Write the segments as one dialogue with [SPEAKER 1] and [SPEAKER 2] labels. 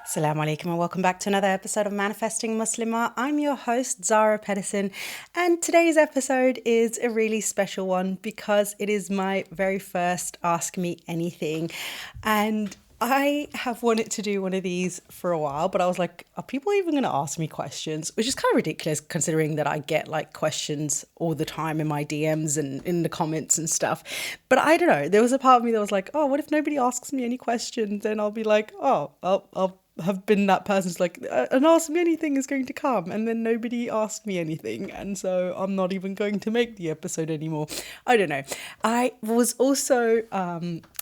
[SPEAKER 1] Assalamu alaikum and welcome back to another episode of Manifesting Muslimah. I'm your host, Zara Pedersen, and today's episode is a really special one because it is my very first Ask Me Anything. And I have wanted to do one of these for a while, but I was like, are people even going to ask me questions? Which is kind of ridiculous considering that I get like questions all the time in my DMs and in the comments and stuff. But I don't know, there was a part of me that was like, oh, what if nobody asks me any questions? Then I'll be like, oh, I'll have been that person who's like, an Ask Me Anything is going to come, and then nobody asked me anything, and so I'm not even going to make the episode anymore. I don't know. I was also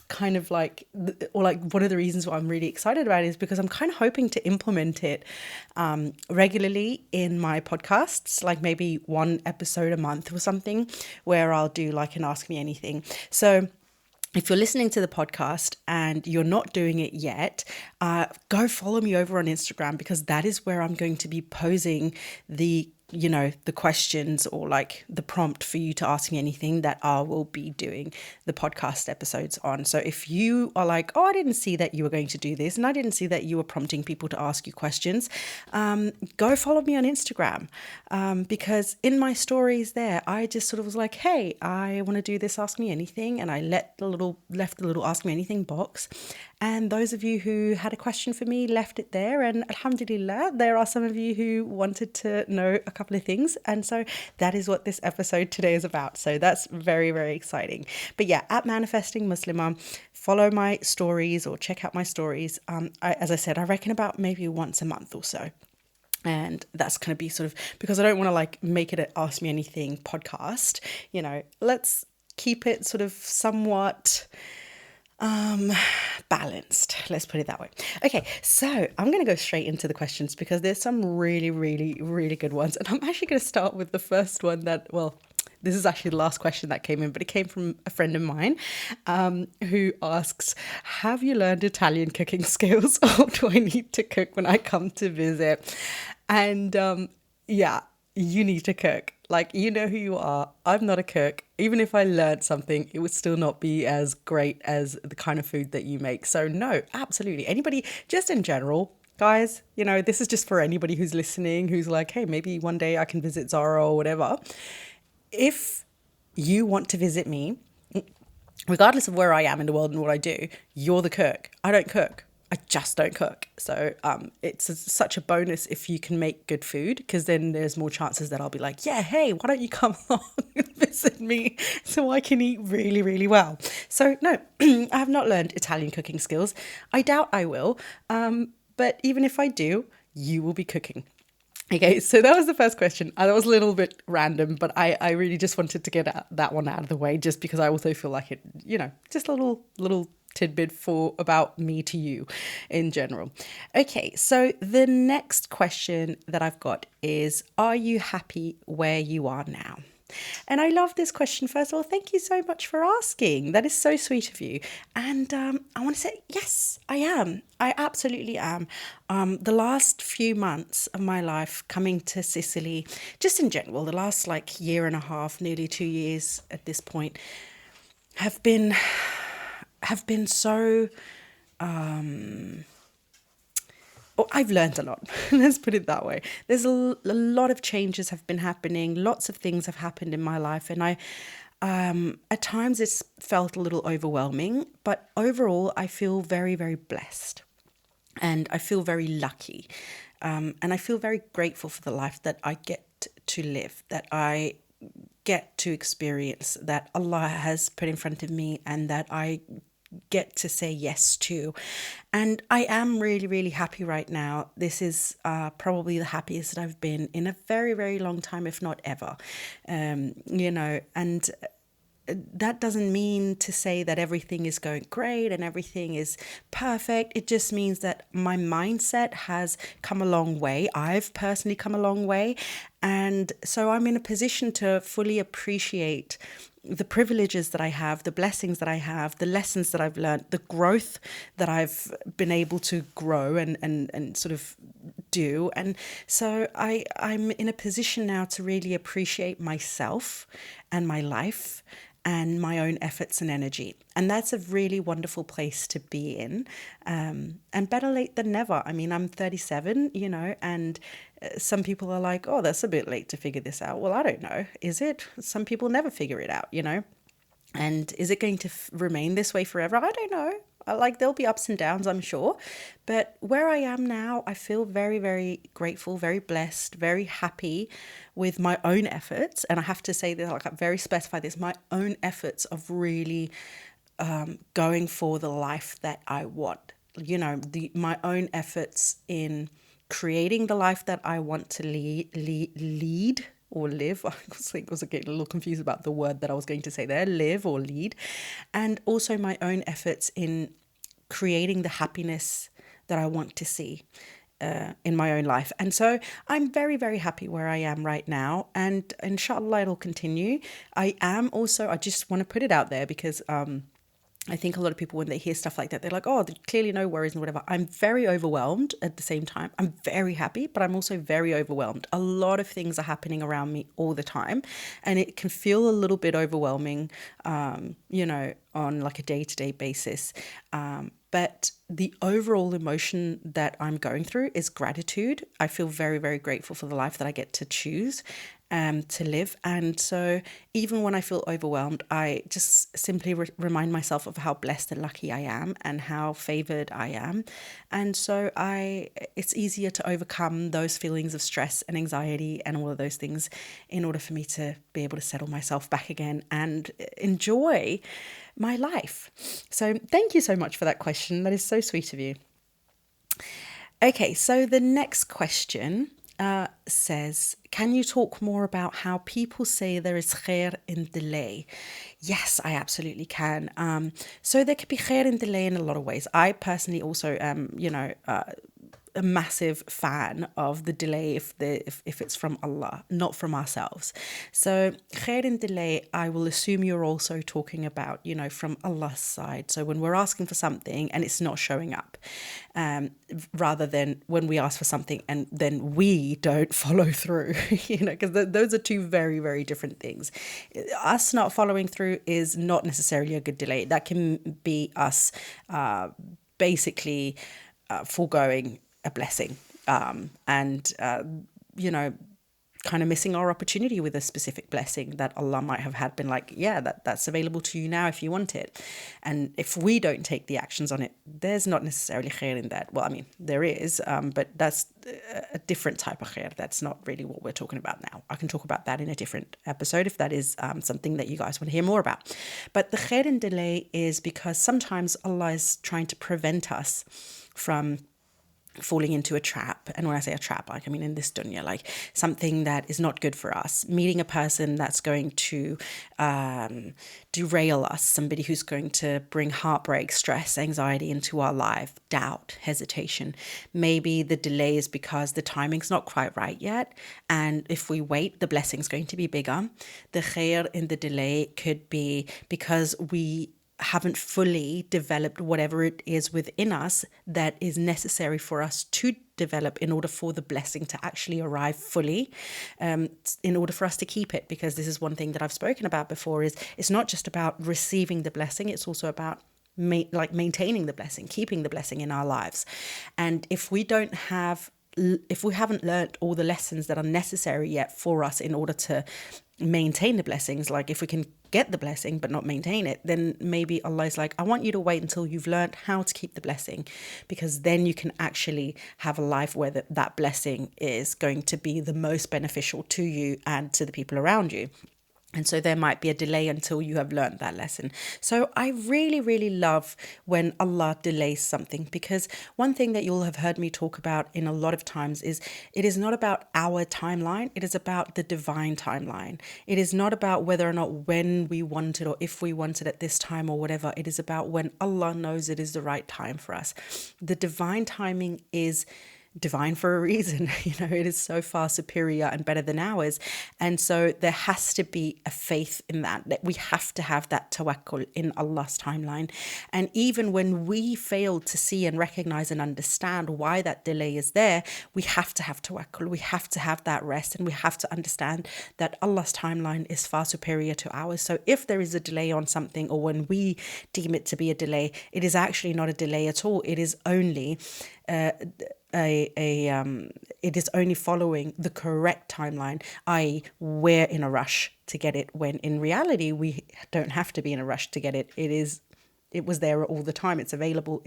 [SPEAKER 1] kind of like, or like one of the reasons why I'm really excited about it is because I'm kind of hoping to implement it regularly in my podcasts, like maybe one episode a month or something, where I'll do like an Ask Me Anything. So if you're listening to the podcast and you're not doing it yet, go follow me over on Instagram, because that is where I'm going to be posing the questions or like the prompt for you to ask me anything that I will be doing the podcast episodes on. So if you are like, oh, I didn't see that you were going to do this, and I didn't see that you were prompting people to ask you questions, go follow me on Instagram, because in my stories there, I just sort of was like, hey, I want to do this Ask Me Anything, and I left the little Ask Me Anything box. And those of you who had a question for me left it there. And alhamdulillah, there are some of you who wanted to know a couple of things. And so that is what this episode today is about. So that's very, very exciting. But yeah, at Manifesting Muslimah, follow my stories or check out my stories. As I said, I reckon about maybe once a month or so. And that's going to be sort of, because I don't want to like make it an Ask Me Anything podcast, let's keep it sort of somewhat balanced, let's put it that way. Okay, so I'm going to go straight into the questions because there's some really, really, really good ones. And I'm actually going to start with the first one that, well, this is actually the last question that came in, but it came from a friend of mine who asks, have you learned Italian cooking skills, or do I need to cook when I come to visit? And yeah, you need to cook. Like, you know who you are. I'm not a cook. Even if I learned something, it would still not be as great as the kind of food that you make. So no, absolutely. Anybody, just in general, guys, this is just for anybody who's listening, who's like, hey, maybe one day I can visit Zara or whatever. If you want to visit me, regardless of where I am in the world and what I do, you're the cook. I don't cook. I just don't cook. So such a bonus if you can make good food, because then there's more chances that I'll be like, yeah, hey, why don't you come along and visit me so I can eat really, really well. So no, I have not learned Italian cooking skills. I doubt I will. But even if I do, you will be cooking. Okay, so that was the first question. That was a little bit random, but I really just wanted to get that one out of the way, just because I also feel like it, just a little tidbit about me to you in general. Okay, so the next question that I've got is, are you happy where you are now? And I love this question. First of all, thank you so much for asking. That is so sweet of you. And I want to say, yes, I am. I absolutely am. The last few months of my life coming to Sicily, just in general, the last like year and a half, nearly 2 years at this point, have been so I've learned a lot. Let's put it that way. There's a lot of changes have been happening. Lots of things have happened in my life. And I, at times it's felt a little overwhelming, but overall I feel very, very blessed. And I feel very lucky. And I feel very grateful for the life that I get to live, that I get to experience, that Allah has put in front of me, and that I get to say yes to. And I am really, really happy right now. This is probably the happiest that I've been in a very, very long time, if not ever. And that doesn't mean to say that everything is going great and everything is perfect. It just means that my mindset has come a long way. I've personally come a long way. And so I'm in a position to fully appreciate the privileges that I have, the blessings that I have, the lessons that I've learned, the growth that I've been able to grow and sort of do. And so I'm in a position now to really appreciate myself and my life and my own efforts and energy. And that's a really wonderful place to be in. And better late than never. I mean, I'm 37, and some people are like, oh, that's a bit late to figure this out. Well, I don't know. Is it? Some people never figure it out, And is it going to remain this way forever? I don't know. Like, there'll be ups and downs, I'm sure. But where I am now, I feel very, very grateful, very blessed, very happy with my own efforts. And I have to say that, like, I very specify this, my own efforts of really going for the life that I want. My own efforts in creating the life that I want to lead or live. I was getting a little confused about the word that I was going to say there, live or lead. And also my own efforts in creating the happiness that I want to see in my own life. And so I'm very, very happy where I am right now. And inshallah, it'll continue. I just want to put it out there because I think a lot of people, when they hear stuff like that, they're like, oh, clearly no worries and whatever. I'm very overwhelmed at the same time. I'm very happy, but I'm also very overwhelmed. A lot of things are happening around me all the time. And it can feel a little bit overwhelming, on like a day-to-day basis. But the overall emotion that I'm going through is gratitude. I feel very, very grateful for the life that I get to choose to live. And so even when I feel overwhelmed, I just simply remind myself of how blessed and lucky I am and how favored I am. And so it's easier to overcome those feelings of stress and anxiety and all of those things in order for me to be able to settle myself back again and enjoy my life. So thank you so much for that question. That is so sweet of you. Okay, so the next question says, can you talk more about how people say there is khair in delay? Yes, I absolutely can. So there could be khair in delay in a lot of ways. I personally also am, a massive fan of the delay if it's from Allah, not from ourselves. So khair in delay, I will assume you're also talking about, from Allah's side. So when we're asking for something and it's not showing up, rather than when we ask for something and then we don't follow through, because those are two very, very different things. Us not following through is not necessarily a good delay. That can be us basically foregoing a blessing and kind of missing our opportunity with a specific blessing that Allah might have had been like, yeah, that's available to you now if you want it. And if we don't take the actions on it, there's not necessarily khair in that. Well, I mean, there is, but that's a different type of khair. That's not really what we're talking about now. I can talk about that in a different episode if that is something that you guys want to hear more about. But the khair in delay is because sometimes Allah is trying to prevent us from falling into a trap. And when I say a trap, I mean in this dunya, like something that is not good for us, meeting a person that's going to derail us, somebody who's going to bring heartbreak, stress, anxiety into our life, doubt, hesitation. Maybe the delay is because the timing's not quite right yet. And if we wait, the blessing's going to be bigger. The khair in the delay could be because we haven't fully developed whatever it is within us that is necessary for us to develop in order for the blessing to actually arrive fully, in order for us to keep it. Because this is one thing that I've spoken about before, is it's not just about receiving the blessing, it's also about maintaining the blessing, keeping the blessing in our lives. And if we haven't learned all the lessons that are necessary yet for us in order to maintain the blessings, like if we can get the blessing but not maintain it, then maybe Allah is like, I want you to wait until you've learned how to keep the blessing, because then you can actually have a life where that blessing is going to be the most beneficial to you and to the people around you. And so there might be a delay until you have learned that lesson. So I really, really love when Allah delays something, because one thing that you'll have heard me talk about in a lot of times is it is not about our timeline. It is about the divine timeline. It is not about whether or not when we want it or if we want it at this time or whatever. It is about when Allah knows it is the right time for us. The divine timing is divine for a reason. It is so far superior and better than ours. And so there has to be a faith in that we have to have that tawakkul in Allah's timeline. And even when we fail to see and recognize and understand why that delay is there, we have to have tawakkul. We have to have that rest, and we have to understand that Allah's timeline is far superior to ours. So if there is a delay on something, or when we deem it to be a delay, it is actually not a delay at all. It is only it is only following the correct timeline, i.e. we're in a rush to get it, when in reality we don't have to be in a rush to get it. It was there all the time. It's available.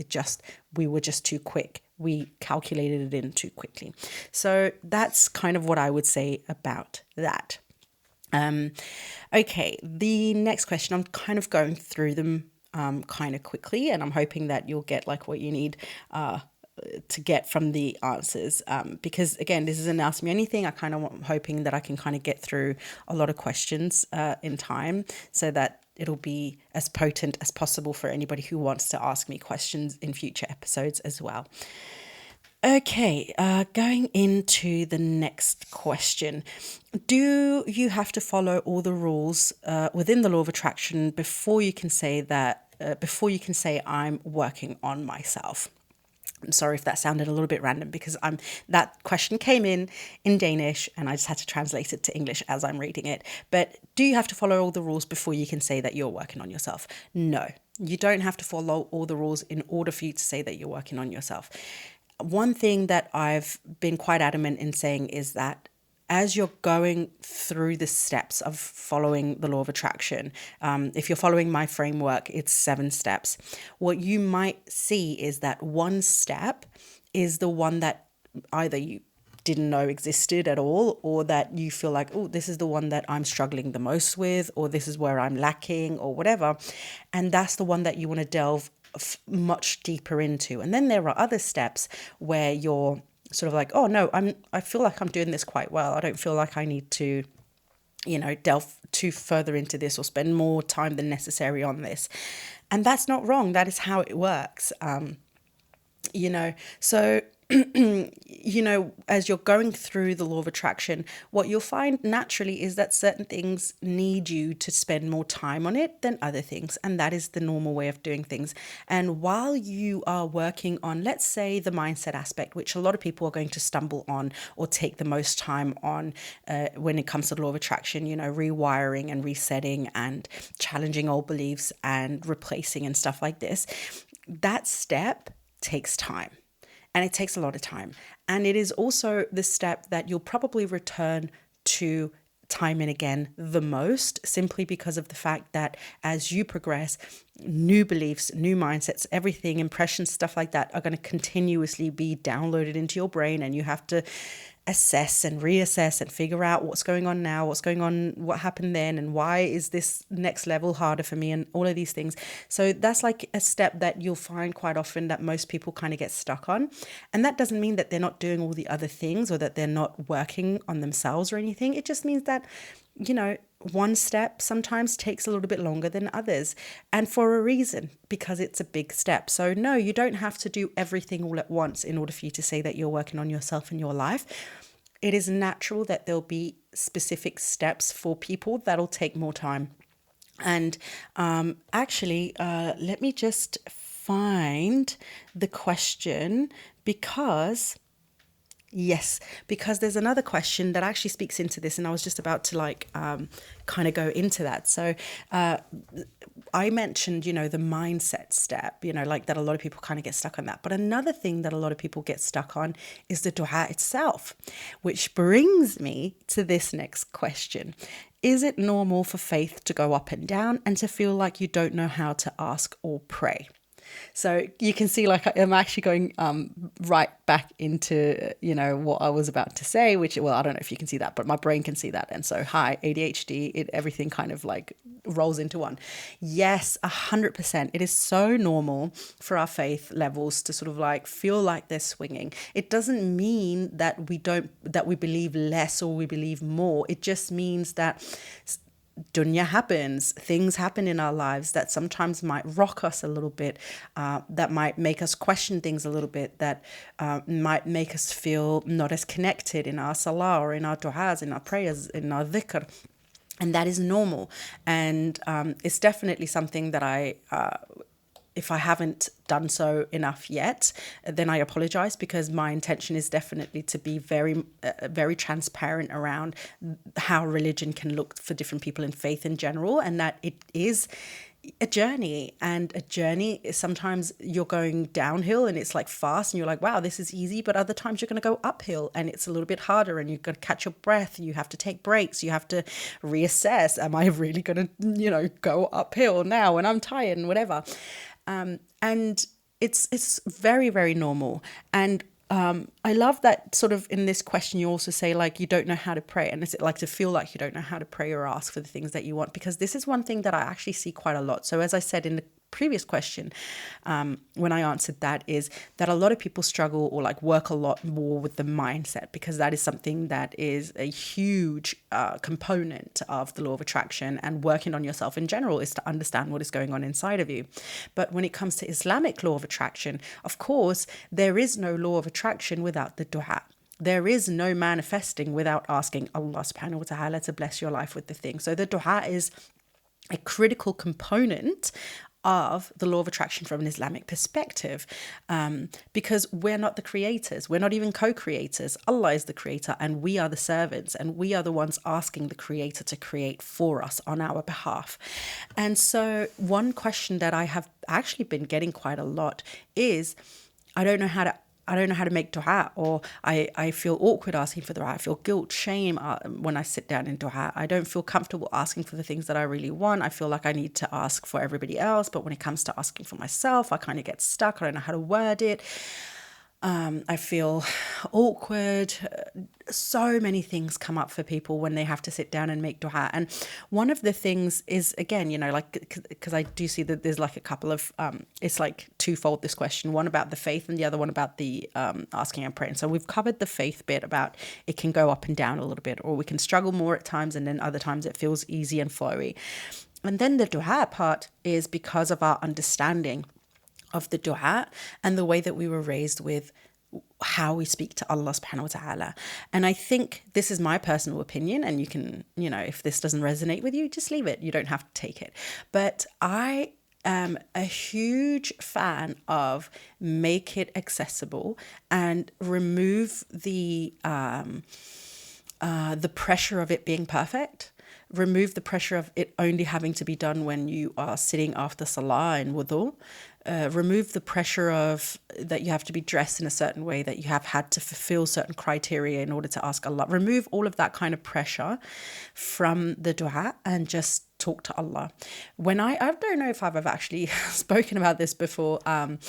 [SPEAKER 1] We were just too quick. We calculated it in too quickly. So that's kind of what I would say about that. Okay, the next question, I'm kind of going through them kind of quickly, and I'm hoping that you'll get like what you need to get from the answers, because again, this isn't Ask Me Anything. I kind of hoping that I can kind of get through a lot of questions in time, so that it'll be as potent as possible for anybody who wants to ask me questions in future episodes as well. Okay, going into the next question. Do you have to follow all the rules within the law of attraction before you can say I'm working on myself? I'm sorry if that sounded a little bit random, because that question came in Danish and I just had to translate it to English as I'm reading it. But do you have to follow all the rules before you can say that you're working on yourself? No, you don't have to follow all the rules in order for you to say that you're working on yourself. One thing that I've been quite adamant in saying is that as you're going through the steps of following the law of attraction, if you're following my framework, it's 7 steps. What you might see is that one step is the one that either you didn't know existed at all, or that you feel like, oh, this is the one that I'm struggling the most with, or this is where I'm lacking, or whatever. And that's the one that you want to delve much deeper into. And then there are other steps where you're sort of like, oh no, I feel like I'm doing this quite well. I don't feel like I need to, delve too further into this or spend more time than necessary on this. And that's not wrong. That is how it works. So as you're going through the law of attraction, what you'll find naturally is that certain things need you to spend more time on it than other things. And that is the normal way of doing things. And while you are working on, let's say, the mindset aspect, which a lot of people are going to stumble on or take the most time on when it comes to the law of attraction, rewiring and resetting and challenging old beliefs and replacing and stuff like this, that step takes time. And it takes a lot of time. And it is also the step that you'll probably return to time and again the most, simply because of the fact that as you progress, new beliefs, new mindsets, everything, impressions, stuff like that are going to continuously be downloaded into your brain, and you have to assess and reassess and figure out what's going on now, what's going on, what happened then, and why is this next level harder for me, and all of these things. So that's like a step that you'll find quite often that most people kind of get stuck on. And that doesn't mean that they're not doing all the other things or that they're not working on themselves or anything. It just means that, one step sometimes takes a little bit longer than others, and for a reason, because it's a big step. So no, you don't have to do everything all at once in order for you to say that you're working on yourself in your life. It is natural that there'll be specific steps for people that'll take more time. And let me just find the question, because there's another question that actually speaks into this, and I was just about to kind of go into that. So I mentioned, the mindset step, that a lot of people kind of get stuck on that. But another thing that a lot of people get stuck on is the dua itself, which brings me to this next question. Is it normal for faith to go up and down and to feel like you don't know how to ask or pray? So you can see I'm actually going right back into, what I was about to say, which, well, I don't know if you can see that, but my brain can see that. And so, hi, ADHD, everything kind of rolls into one. Yes, 100%. It is so normal for our faith levels to sort of feel like they're swinging. It doesn't mean that we believe less or we believe more. It just means that dunya happens, things happen in our lives that sometimes might rock us a little bit, that might make us question things a little bit, that might make us feel not as connected in our salah or in our du'as, in our prayers, in our dhikr. And that is normal. And it's definitely something that if I haven't done so enough yet, then I apologize, because my intention is definitely to be very transparent around how religion can look for different people in faith in general, and that it is a journey. And a journey is sometimes you're going downhill and it's like fast and you're like, wow, this is easy. But other times you're going to go uphill and it's a little bit harder, and you've got to catch your breath. You have to take breaks. You have to reassess. Am I really going to, go uphill now when I'm tired and whatever? And it's very, very normal. And I love that sort of in this question, you also say, like, you don't know how to pray. And is it like to feel like you don't know how to pray or ask for the things that you want? Because this is one thing that I actually see quite a lot. So as I said in the previous question, when I answered that, is that a lot of people struggle or like work a lot more with the mindset, because that is something that is a huge component of the law of attraction, and working on yourself in general is to understand what is going on inside of you. But when it comes to Islamic law of attraction, of course, there is no law of attraction without the dua. There is no manifesting without asking Allah subhanahu wa ta'ala to bless your life with the thing. So the dua is a critical component of the law of attraction from an Islamic perspective, because we're not the creators. We're not even co-creators. Allah is the creator and we are the servants, and we are the ones asking the creator to create for us on our behalf. And so one question that I have actually been getting quite a lot is, I don't know how to make dua, or I feel awkward asking for dua. I feel guilt, shame when I sit down in dua. I don't feel comfortable asking for the things that I really want. I feel like I need to ask for everybody else. But when it comes to asking for myself, I kind of get stuck. I don't know how to word it. I feel awkward. So many things come up for people when they have to sit down and make dua. And one of the things is, again, like, because I do see that there's like a couple of, it's like twofold, this question, one about the faith and the other one about the asking and praying. So we've covered the faith bit about it can go up and down a little bit, or we can struggle more at times, and then other times it feels easy and flowy. And then the dua part is because of our understanding of the dua and the way that we were raised with how we speak to Allah subhanahu wa ta'ala. And I think this is my personal opinion, and you can, if this doesn't resonate with you, just leave it. You don't have to take it. But I am a huge fan of make it accessible and remove the pressure of it being perfect. Remove the pressure of it only having to be done when you are sitting after salah and wudu. Remove the pressure of that you have to be dressed in a certain way, that you have had to fulfill certain criteria in order to ask Allah. Remove all of that kind of pressure from the dua and just talk to Allah. When I don't know if I've ever actually spoken about this before, but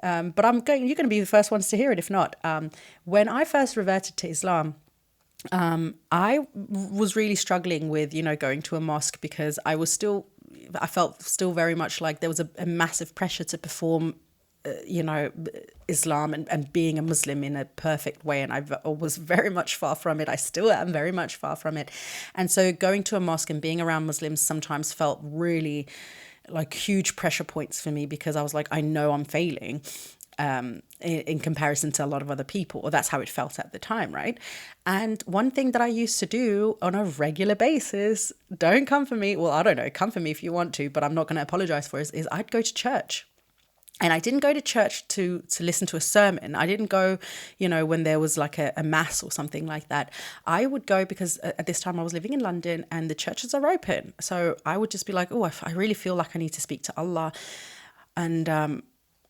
[SPEAKER 1] you're going to be the first ones to hear it if not. When I first reverted to Islam, I was really struggling with, going to a mosque, because I felt still very much like there was a massive pressure to perform, Islam and being a Muslim in a perfect way. And I was very much far from it. I still am very much far from it. And so going to a mosque and being around Muslims sometimes felt really like huge pressure points for me, because I was like, I know I'm failing. In comparison to a lot of other people, or that's how it felt at the time, right? And one thing that I used to do on a regular basis, don't come for me, well, I don't know, come for me if you want to, but I'm not going to apologize for it, is I'd go to church. And I didn't go to church to listen to a sermon. I didn't go, when there was like a mass or something like that. I would go because at this time I was living in London and the churches are open. So I would just be like, oh, I really feel like I need to speak to Allah. And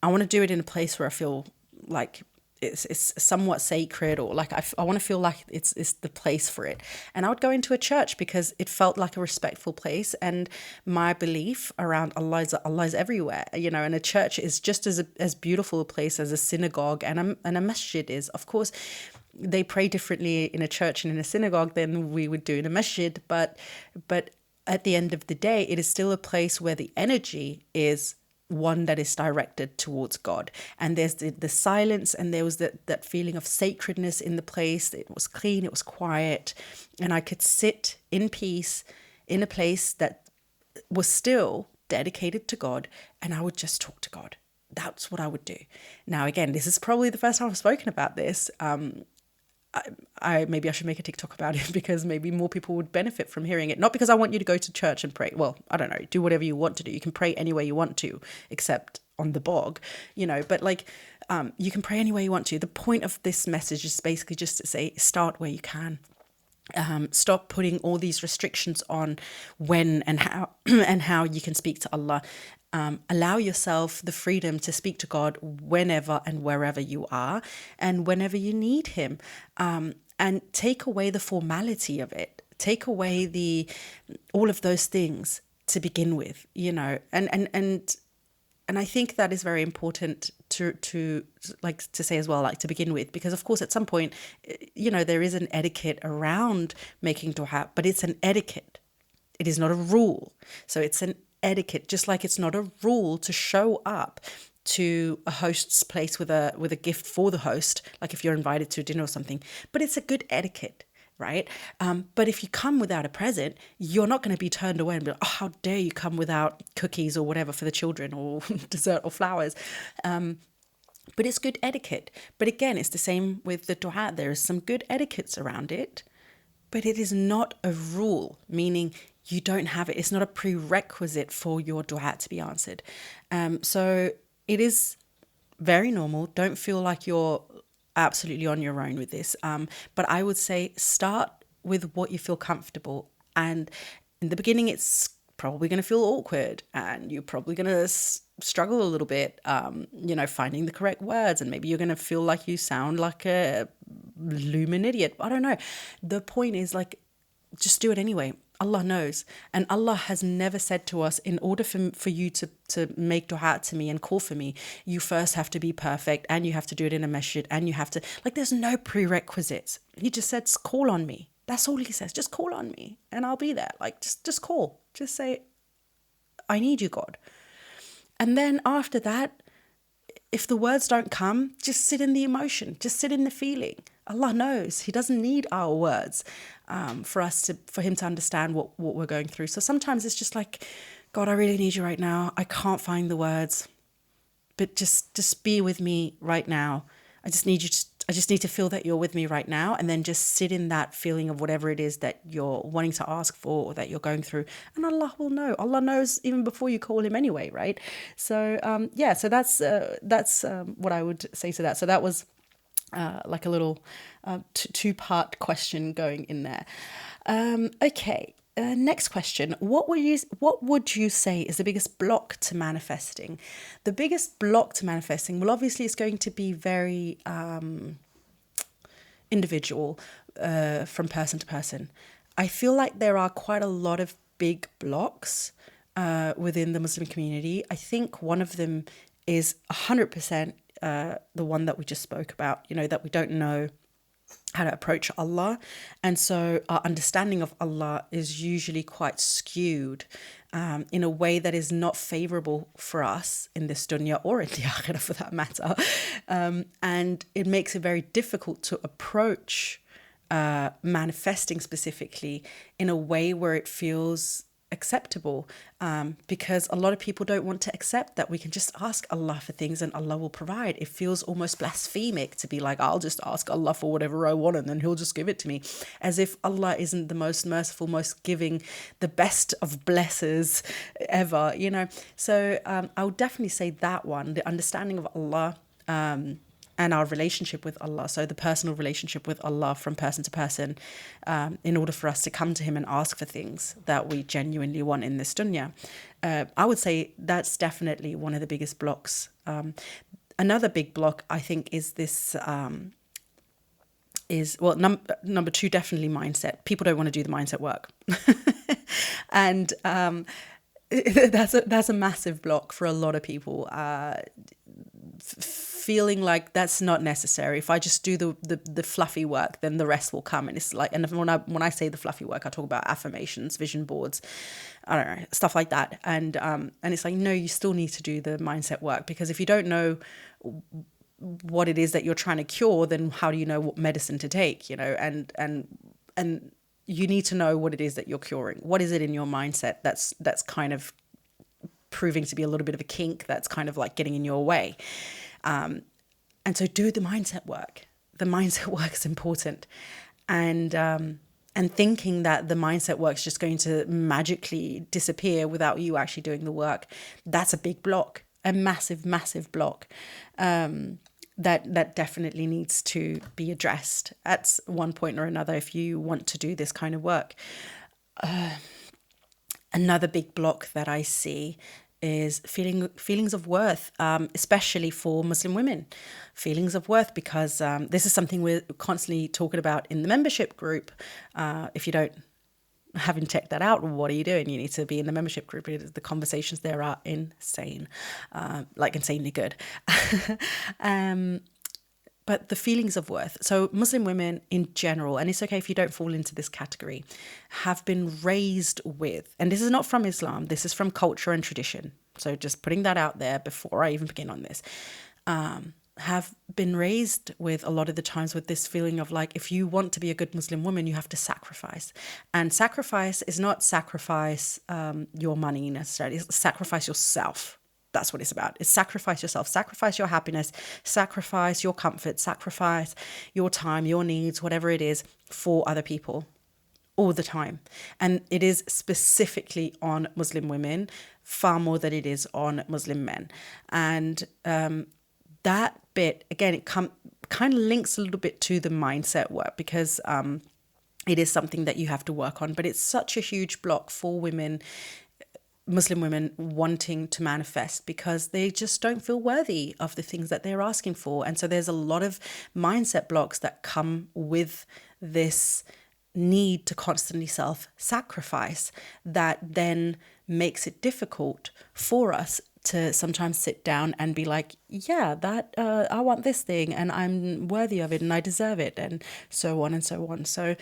[SPEAKER 1] I want to do it in a place where I feel like it's somewhat sacred, or like I want to feel like it's the place for it. And I would go into a church because it felt like a respectful place. And my belief around Allah is everywhere, and a church is just as beautiful a place as a synagogue and a masjid is. Of course, they pray differently in a church and in a synagogue than we would do in a masjid. But at the end of the day, it is still a place where the energy is one that is directed towards God. And there's the silence, and there was that feeling of sacredness in the place. It was clean, it was quiet, and I could sit in peace in a place that was still dedicated to God, and I would just talk to God. That's what I would do. Now, again, this is probably the first time I've spoken about this. Maybe I should make a TikTok about it because maybe more people would benefit from hearing it. Not because I want you to go to church and pray. Well, I don't know. Do whatever you want to do. You can pray any way you want to, except on the bog, but you can pray any way you want to. The point of this message is basically just to say, start where you can. Stop putting all these restrictions on when and how and how you can speak to Allah. Allow yourself the freedom to speak to God whenever and wherever you are and whenever you need him. And take away the formality of it. Take away all of those things to begin with, and I think that is very important to say as well, to begin with, because of course at some point, there is an etiquette around making dua, but it's an etiquette. It is not a rule. So it's an etiquette, just like it's not a rule to show up to a host's place with a gift for the host, like if you're invited to dinner or something, but it's a good etiquette. Right? But if you come without a present, you're not going to be turned away and be like, oh, how dare you come without cookies or whatever for the children or dessert or flowers. But it's good etiquette. But again, it's the same with the dua. There is some good etiquettes around it, but it is not a rule, meaning you don't have it. It's not a prerequisite for your dua to be answered. So it is very normal. Don't feel like you're absolutely on your own with this. But I would say start with what you feel comfortable. And in the beginning, it's probably going to feel awkward and you're probably going to struggle a little bit, finding the correct words. And maybe you're going to feel like you sound like a lumen idiot. I don't know. The point is just do it anyway. Allah knows. And Allah has never said to us, in order for you to make dua to me and call for me, you first have to be perfect and you have to do it in a masjid and you have to, there's no prerequisites. He just said, call on me. That's all he says. Just call on me and I'll be there. Just call. Just say, I need you, God. And then after that, if the words don't come, just sit in the emotion. Just sit in the feeling. Allah knows. He doesn't need our words for him to understand what we're going through. So sometimes it's just like, God, I really need you right now. I can't find the words, but just be with me right now. I just need to feel that you're with me right now, and then just sit in that feeling of whatever it is that you're wanting to ask for or that you're going through. And Allah will know. Allah knows even before you call him anyway, right? So so that's what I would say to that. So that was like a little two-part question going in there. Okay. Next question. What would you say is the biggest block to manifesting? The biggest block to manifesting, well, obviously it's going to be very individual from person to person. I feel like there are quite a lot of big blocks within the Muslim community. I think one of them is 100% the one that we just spoke about, that we don't know how to approach Allah. And so our understanding of Allah is usually quite skewed in a way that is not favorable for us in this dunya or in the akhirah for that matter. And it makes it very difficult to approach manifesting specifically in a way where it feels acceptable, because a lot of people don't want to accept that we can just ask Allah for things and Allah will provide. It feels almost blasphemic to be like, I'll just ask Allah for whatever I want and then he'll just give it to me, as if Allah isn't the most merciful, most giving, the best of blessers ever, So I would definitely say that one, the understanding of Allah and our relationship with Allah, so the personal relationship with Allah from person to person, in order for us to come to him and ask for things that we genuinely want in this dunya. I would say that's definitely one of the biggest blocks. Another big block, I think, is this, number two, definitely mindset. People don't want to do the mindset work. And that's a massive block for a lot of people. Feeling like that's not necessary. If I just do the fluffy work, then the rest will come. And it's like, and when I say the fluffy work, I talk about affirmations, vision boards, I don't know, stuff like that. And it's like, no, you still need to do the mindset work, because if you don't know what it is that you're trying to cure, then how do you know what medicine to take? And you need to know what it is that you're curing. What is it in your mindset that's kind of proving to be a little bit of a kink, that's kind of like getting in your way. And so do the mindset work. The mindset work is important. And thinking that the mindset work is just going to magically disappear without you actually doing the work, that's a big block, a massive, massive block. That definitely needs to be addressed at one point or another if you want to do this kind of work. Another big block that I see is feelings of worth, especially for Muslim women. Feelings of worth, because this is something we're constantly talking about in the membership group. If you haven't checked that out, what are you doing? You need to be in the membership group. The conversations there are insane, like insanely good. But the feelings of worth. So Muslim women in general, and it's okay if you don't fall into this category, have been raised with, and this is not from Islam, this is from culture and tradition. So just putting that out there before I even begin on this, have been raised with a lot of the times with this feeling of like, if you want to be a good Muslim woman, you have to sacrifice. And sacrifice is not sacrifice your money necessarily, it's sacrifice yourself. That's what it's about. It's sacrifice yourself, sacrifice your happiness, sacrifice your comfort, sacrifice your time, your needs, whatever it is, for other people all the time. And it is specifically on Muslim women far more than it is on Muslim men. And that bit, again, it kind of links a little bit to the mindset work, because it is something that you have to work on. But it's such a huge block for women, Muslim women, wanting to manifest, because they just don't feel worthy of the things that they're asking for. And so there's a lot of mindset blocks that come with this need to constantly self-sacrifice that then makes it difficult for us to sometimes sit down and be like, yeah, that I want this thing and I'm worthy of it and I deserve it, and so on and so on. So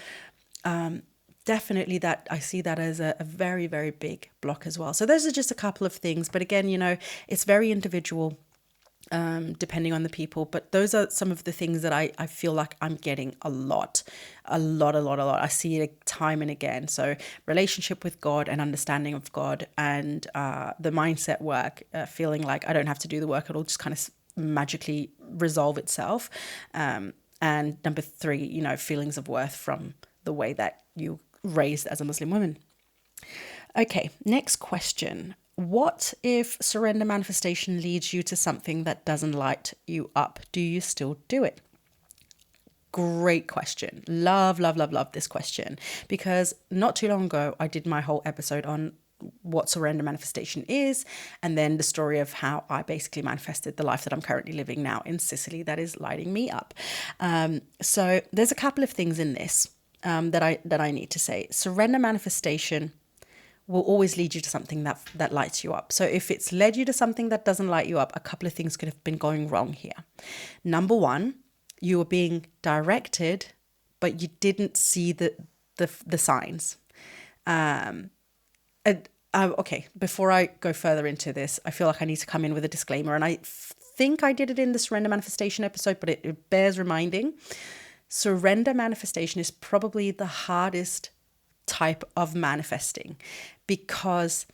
[SPEAKER 1] definitely that I see that as a very, very big block as well. So those are just a couple of things. But again, it's very individual, depending on the people. But those are some of the things that I feel like I'm getting a lot. I see it time and again. So relationship with God and understanding of God, and the mindset work, feeling like I don't have to do the work. It'll just kind of magically resolve itself. And number 3, feelings of worth from the way that you raised as a Muslim woman. Okay, next question. What if surrender manifestation leads you to something that doesn't light you up? Do you still do it? Great question. Love this question, because not too long ago, I did my whole episode on what surrender manifestation is, and then the story of how I basically manifested the life that I'm currently living now in Sicily that is lighting me up. So there's a couple of things in this that I need to say. Surrender manifestation will always lead you to something that lights you up. So if it's led you to something that doesn't light you up, a couple of things could have been going wrong here. Number 1, you were being directed, but you didn't see the signs. Okay, before I go further into this, I feel like I need to come in with a disclaimer, and I think I did it in the surrender manifestation episode, but it bears reminding. Surrender manifestation is probably the hardest type of manifesting, because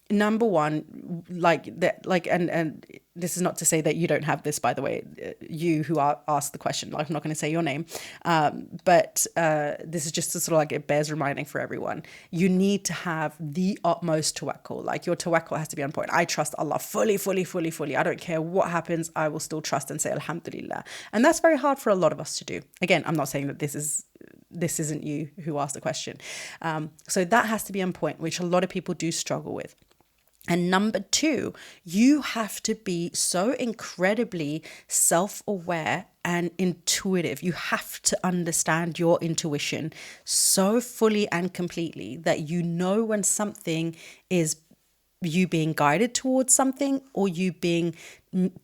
[SPEAKER 1] number 1, and this is not to say that you don't have this, by the way, you who asked the question, I'm not going to say your name, but this is just to sort of like, it bears reminding for everyone. You need to have the utmost tawakkul. Like, your tawakkul has to be on point. I trust Allah fully. I don't care what happens, I will still trust and say Alhamdulillah. And that's very hard for a lot of us to do. Again, I'm not saying that this isn't you who asked the question. So that has to be on point, which a lot of people do struggle with. And number 2, you have to be so incredibly self-aware and intuitive. You have to understand your intuition so fully and completely that you know when something is you being guided towards something or you being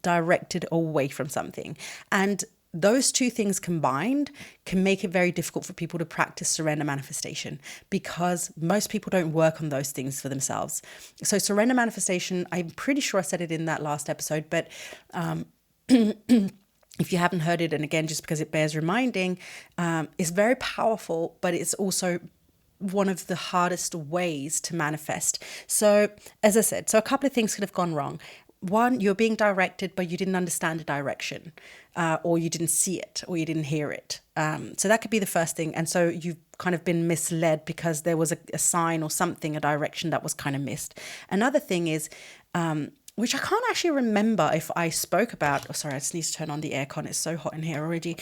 [SPEAKER 1] directed away from something. And those two things combined can make it very difficult for people to practice surrender manifestation, because most people don't work on those things for themselves. So surrender manifestation, I'm pretty sure I said it in that last episode, but if you haven't heard it, and again, just because it bears reminding, is very powerful, but it's also one of the hardest ways to manifest. So, as I said, so a couple of things could have gone wrong. One, you're being directed, but you didn't understand the direction, or you didn't see it, or you didn't hear it. So that could be the first thing. And so you've kind of been misled because there was a sign or something, a direction that was kind of missed. Another thing is, which I can't actually remember if I spoke about. Oh, sorry, I just need to turn on the aircon. It's so hot in here already.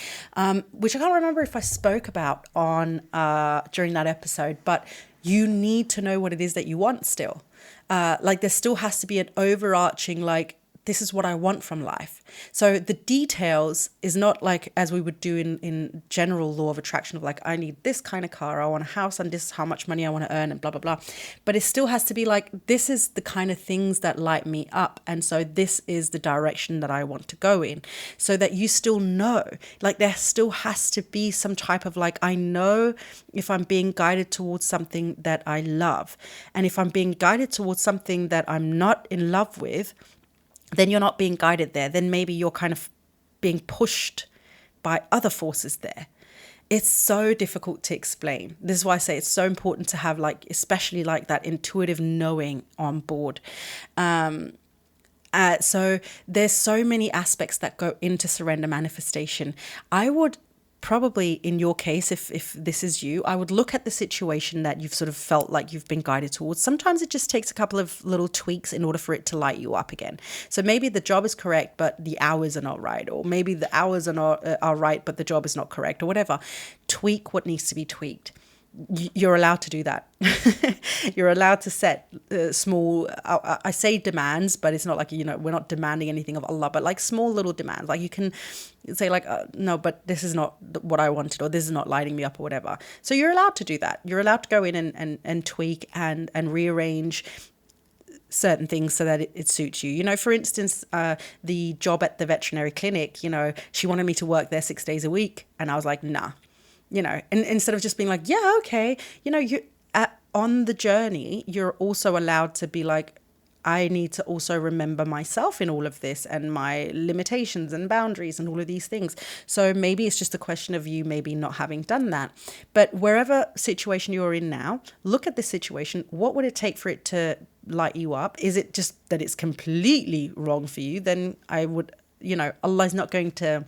[SPEAKER 1] Which I can't remember if I spoke about on during that episode. But you need to know what it is that you want still. Like there still has to be an overarching, like, this is what I want from life. So the details is not like as we would do in general law of attraction of like, I need this kind of car, I want a house, and this is how much money I want to earn, and blah, blah, blah. But it still has to be like, this is the kind of things that light me up. And so this is the direction that I want to go in, so that you still know, like there still has to be some type of like, I know if I'm being guided towards something that I love. And if I'm being guided towards something that I'm not in love with, then you're not being guided there. Then maybe you're kind of being pushed by other forces there. It's so difficult to explain. This is why I say it's so important to have like, especially like that intuitive knowing on board. So there's so many aspects that go into surrender manifestation. I would probably, in your case, if this is you, I would look at the situation that you've sort of felt like you've been guided towards. Sometimes it just takes a couple of little tweaks in order for it to light you up again. So maybe the job is correct, but the hours are not right. Or maybe the hours are right, but the job is not correct, or whatever. Tweak what needs to be tweaked. You're allowed to do that. You're allowed to set small, I say demands, but it's not like, we're not demanding anything of Allah, but like small little demands. Like you can say like, no, but this is not what I wanted, or this is not lighting me up, or whatever. So you're allowed to do that. You're allowed to go in and tweak and rearrange certain things so that it suits you. For instance, the job at the veterinary clinic, she wanted me to work there 6 days a week. And I was like, nah. And instead of just being like, yeah, okay, you on the journey, you're also allowed to be like, I need to also remember myself in all of this and my limitations and boundaries and all of these things. So maybe it's just a question of you maybe not having done that. But wherever situation you're in now, look at the situation. What would it take for it to light you up? Is it just that it's completely wrong for you? Then I would, Allah is not going to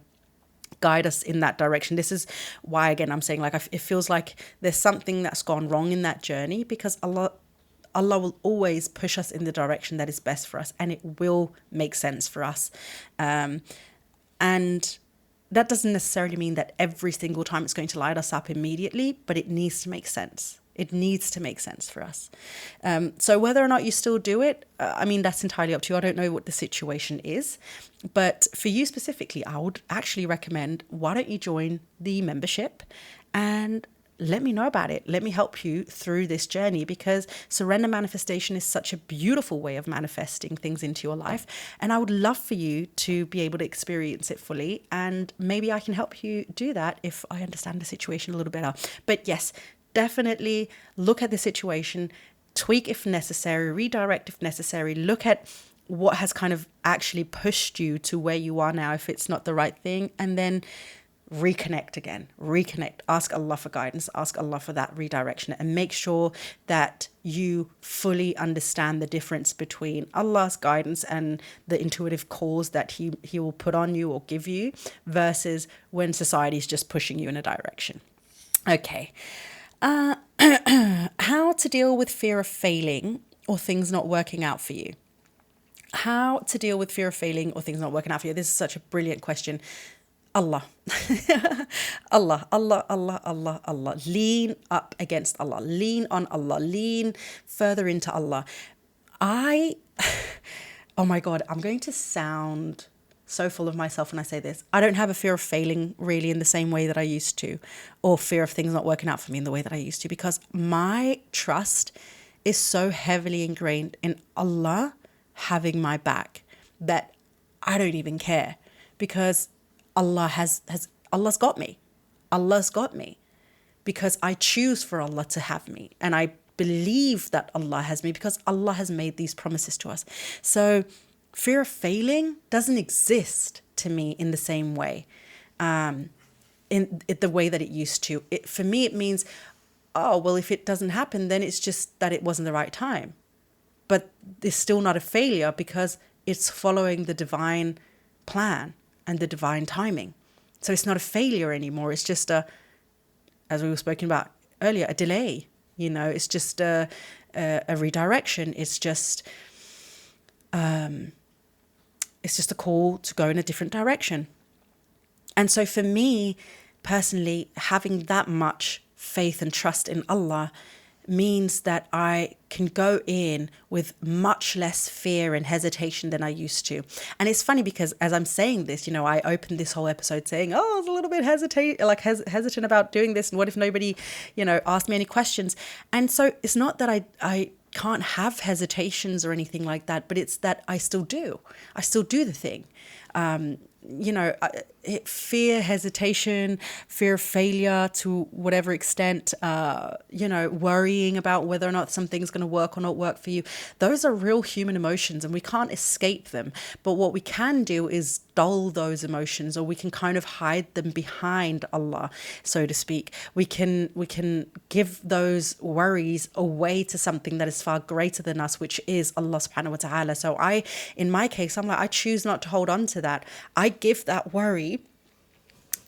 [SPEAKER 1] guide us in that direction. This is why, again, I'm saying like, it feels like there's something that's gone wrong in that journey, because Allah will always push us in the direction that is best for us, and it will make sense for us. And that doesn't necessarily mean that every single time it's going to light us up immediately, but it needs to make sense. It needs to make sense for us. So whether or not you still do it, that's entirely up to you. I don't know what the situation is. But for you specifically, I would actually recommend, why don't you join the membership and let me know about it. Let me help you through this journey, because surrender manifestation is such a beautiful way of manifesting things into your life. And I would love for you to be able to experience it fully. And maybe I can help you do that if I understand the situation a little better. But yes, definitely look at the situation, tweak if necessary, redirect if necessary, look at what has kind of actually pushed you to where you are now if it's not the right thing, and then reconnect again, ask Allah for guidance, ask Allah for that redirection, and make sure that you fully understand the difference between Allah's guidance and the intuitive calls that he will put on you or give you, versus when society is just pushing you in a direction. Okay. How to deal with fear of failing or things not working out for you. How to deal with fear of failing or things not working out for you. This is such a brilliant question. Allah. Allah. Lean up against Allah. Lean on Allah. Lean further into Allah. Oh my God, I'm going to sound so full of myself when I say this. I don't have a fear of failing really in the same way that I used to, or fear of things not working out for me in the way that I used to, because my trust is so heavily ingrained in Allah having my back that I don't even care, because Allah's got me. Allah's got me because I choose for Allah to have me, and I believe that Allah has me because Allah has made these promises to us. So Fear of failing doesn't exist to me in the same way, in the way that it used to. For me, it means, oh, well, if it doesn't happen, then it's just that it wasn't the right time. But it's still not a failure because it's following the divine plan and the divine timing. So it's not a failure anymore. It's just as we were speaking about earlier, a delay. It's just a redirection. It's just a call to go in a different direction. And so for me personally, having that much faith and trust in Allah means that I can go in with much less fear and hesitation than I used to. And it's funny because as I'm saying this, I opened this whole episode saying, oh, I was a little bit hesitant about doing this. And what if nobody, asked me any questions? And so it's not that I can't have hesitations or anything like that, but it's that I still do. I still do the thing. Fear, hesitation, fear of failure to whatever extent, worrying about whether or not something's going to work or not work for you. Those are real human emotions and we can't escape them. But what we can do is dull those emotions, or we can kind of hide them behind Allah, so to speak. We can give those worries away to something that is far greater than us, which is Allah subhanahu wa ta'ala. So in my case, I choose not to hold on to that. I give that worry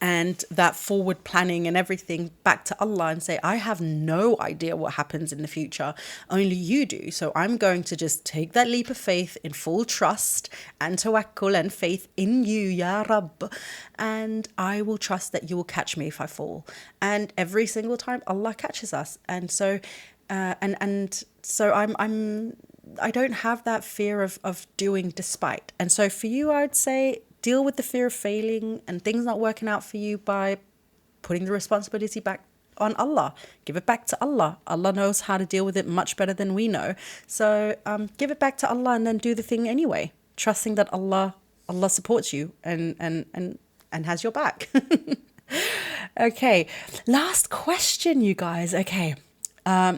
[SPEAKER 1] and that forward planning and everything back to Allah and say, I have no idea what happens in the future. Only you do. So I'm going to just take that leap of faith in full trust and tawakkul and faith in you, Ya Rabb. And I will trust that you will catch me if I fall. And every single time Allah catches us. And so, so I don't have that fear of doing despite. And so for you, I would say, deal with the fear of failing and things not working out for you by putting the responsibility back on Allah. Give it back to Allah. Allah knows how to deal with it much better than we know. So give it back to Allah and then do the thing anyway, trusting that Allah supports you and has your back. Okay, last question, you guys. Okay.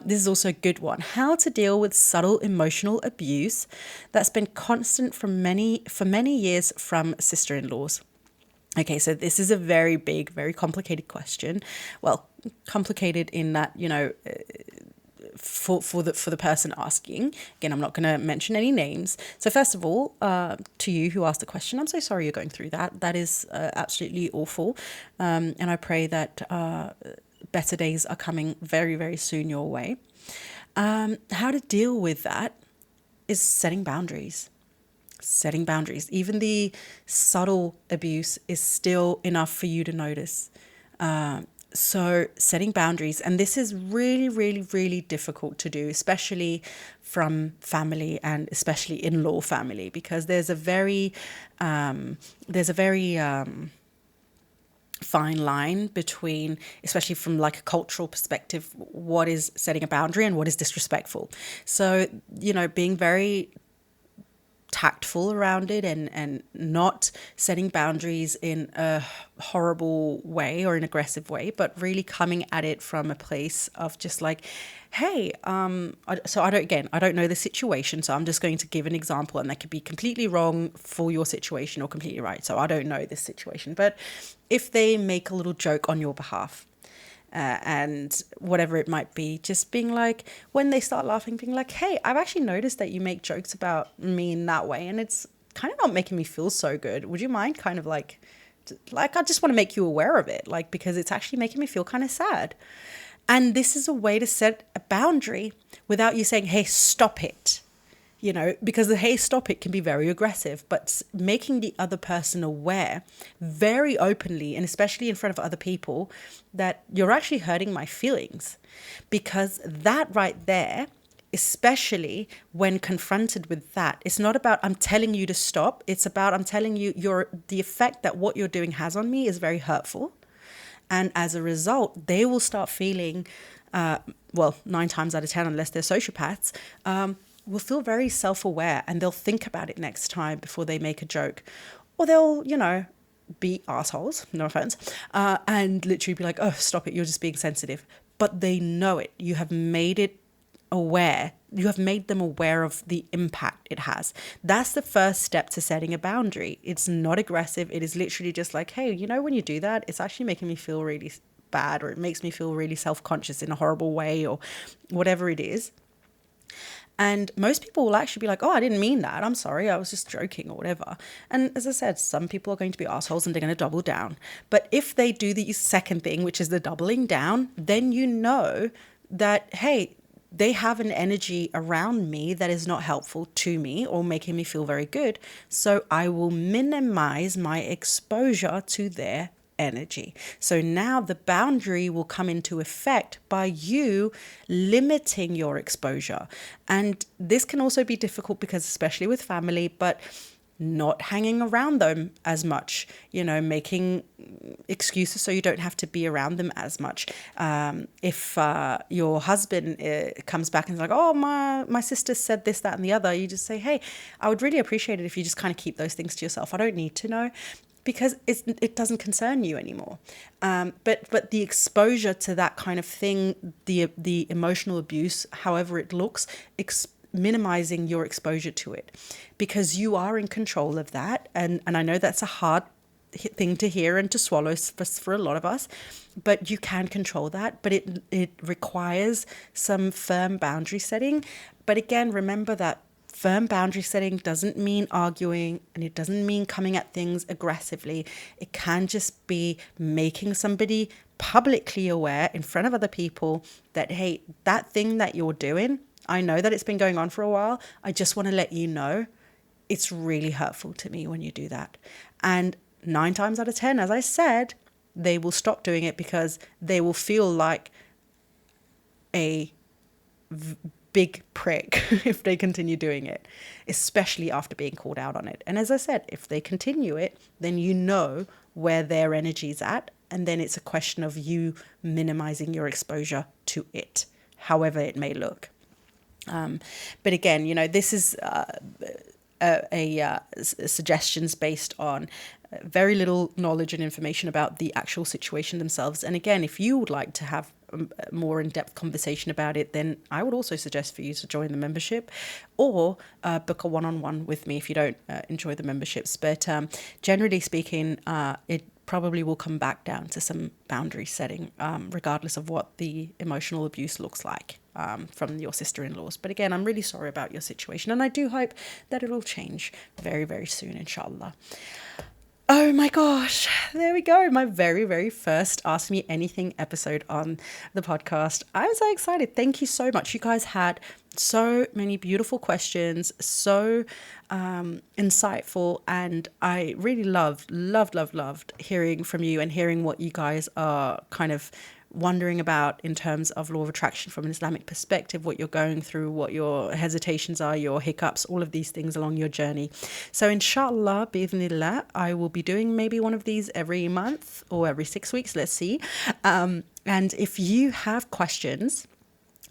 [SPEAKER 1] This is also a good one. How to deal with subtle emotional abuse that's been constant for many years from sister-in-laws. Okay, so this is a very big, very complicated question. Well, complicated in that, for the person asking. Again, I'm not going to mention any names. So first of all, to you who asked the question, I'm so sorry you're going through that. That is absolutely awful. And I pray that better days are coming very, very soon your way. How to deal with that is setting boundaries. Setting boundaries. Even the subtle abuse is still enough for you to notice. So setting boundaries, and this is really, really, really difficult to do, especially from family and especially in-law family, because there's a very fine line between, especially from like a cultural perspective, what is setting a boundary and what is disrespectful. So, being very tactful around it and not setting boundaries in a horrible way or an aggressive way, but really coming at it from a place of just like, hey, I don't know the situation, so I'm just going to give an example, and that could be completely wrong for your situation or completely right. So I don't know this situation, but if they make a little joke on your behalf, and whatever it might be, just being like, when they start laughing, being like, hey, I've actually noticed that you make jokes about me in that way, and it's kind of not making me feel so good. Would you mind kind of like I just want to make you aware of it, like, because it's actually making me feel kind of sad. And this is a way to set a boundary without you saying, hey, stop it. Because the hey, stop it can be very aggressive, but making the other person aware very openly, and especially in front of other people, that you're actually hurting my feelings. Because that right there, especially when confronted with that, it's not about I'm telling you to stop. It's about I'm telling you the effect that what you're doing has on me is very hurtful. And as a result, they will start feeling, 9 times out of 10, unless they're sociopaths, will feel very self-aware, and they'll think about it next time before they make a joke. Or they'll, be assholes, no offense, and literally be like, oh, stop it, you're just being sensitive. But they know it. You have made it aware. You have made them aware of the impact it has. That's the first step to setting a boundary. It's not aggressive. It is literally just like, hey, you know, when you do that, it's actually making me feel really bad, or it makes me feel really self-conscious in a horrible way, or whatever it is. And most people will actually be like, oh, I didn't mean that. I'm sorry. I was just joking or whatever. And as I said, some people are going to be assholes and they're going to double down. But if they do the second thing, which is the doubling down, then you know that, hey, they have an energy around me that is not helpful to me or making me feel very good. So I will minimize my exposure to their energy. So now the boundary will come into effect by you limiting your exposure. And this can also be difficult because, especially with family, but not hanging around them as much, you know, making excuses so you don't have to be around them as much. If your husband comes back and is like, oh, my sister said this, that, and the other, you just say, hey, I would really appreciate it if you just kind of keep those things to yourself. I don't need to know, because it doesn't concern you anymore. But the exposure to that kind of thing, the emotional abuse, however it looks, minimizing your exposure to it, because you are in control of that. And I know that's a hard thing to hear and to swallow for a lot of us, but you can control that. But it requires some firm boundary setting. But again, remember that firm boundary setting doesn't mean arguing, and it doesn't mean coming at things aggressively. It can just be making somebody publicly aware in front of other people that, hey, that thing that you're doing, I know that it's been going on for a while. I just want to let you know it's really hurtful to me when you do that. And 9 times out of 10, as I said, they will stop doing it because they will feel like a big prick if they continue doing it, especially after being called out on it. And as I said, if they continue it, then you know where their energy's at, and then it's a question of you minimizing your exposure to it, however it may look. But again, you know, this is suggestions based on very little knowledge and information about the actual situation themselves. And again, if you would like to have a more in-depth conversation about it, then I would also suggest for you to join the membership, or book a one-on-one with me if you don't enjoy the memberships. But generally speaking, it probably will come back down to some boundary setting, regardless of what the emotional abuse looks like from your sister-in-laws. But again, I'm really sorry about your situation, and I do hope that it'll change very, very soon, inshallah. Oh my gosh, there we go. My very, very first Ask Me Anything episode on the podcast. I'm so excited. Thank you so much. You guys had so many beautiful questions, so insightful, and I really loved hearing from you and hearing what you guys are kind of wondering about in terms of law of attraction from an Islamic perspective, what you're going through, what your hesitations are, your hiccups, all of these things along your journey. So inshallah, bi'idhnillah, I will be doing maybe one of these every month or every 6 weeks. Let's see. And if you have questions,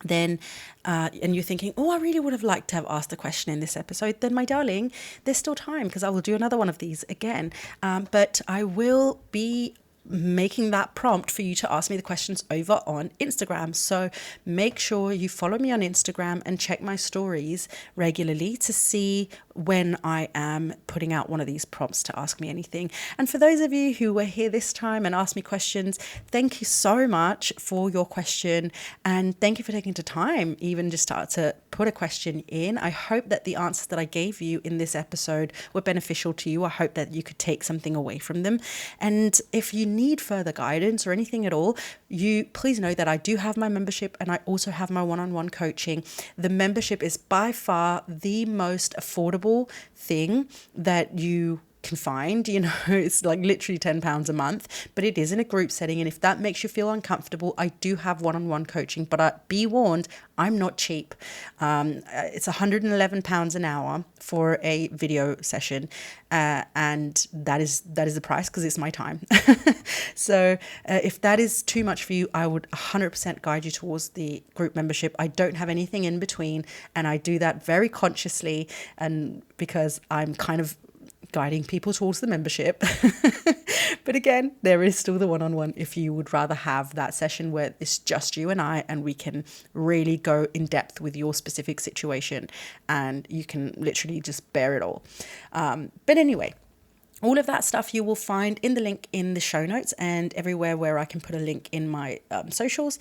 [SPEAKER 1] then and you're thinking, oh, I really would have liked to have asked a question in this episode, then my darling, there's still time, because I will do another one of these again. But I will be making that prompt for you to ask me the questions over on Instagram. So make sure you follow me on Instagram and check my stories regularly to see when I am putting out one of these prompts to ask me anything. And for those of you who were here this time and asked me questions, thank you so much for your question, and thank you for taking the time even just to put a question in. I hope that the answers that I gave you in this episode were beneficial to you. I hope that you could take something away from them. And if you need further guidance or anything at all, you please know that I do have my membership, and I also have my one-on-one coaching. The membership is by far the most affordable thing that you can find. You know, it's like literally £10 a month, but it is in a group setting, and if that makes you feel uncomfortable, I do have one-on-one coaching. But be warned, I'm not cheap. It's £111 an hour for a video session, and that is the price, because it's my time. So if that is too much for you, I would 100% guide you towards the group membership. I don't have anything in between, and I do that very consciously, and because I'm kind of guiding people towards the membership. But again, there is still the one-on-one if you would rather have that session where it's just you and I, and we can really go in depth with your specific situation and you can literally just bear it all. But anyway, all of that stuff you will find in the link in the show notes and everywhere where I can put a link in my socials.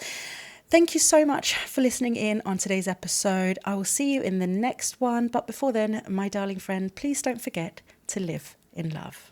[SPEAKER 1] Thank you so much for listening in on today's episode. I will see you in the next one. But before then, my darling friend, please don't forget to live in love.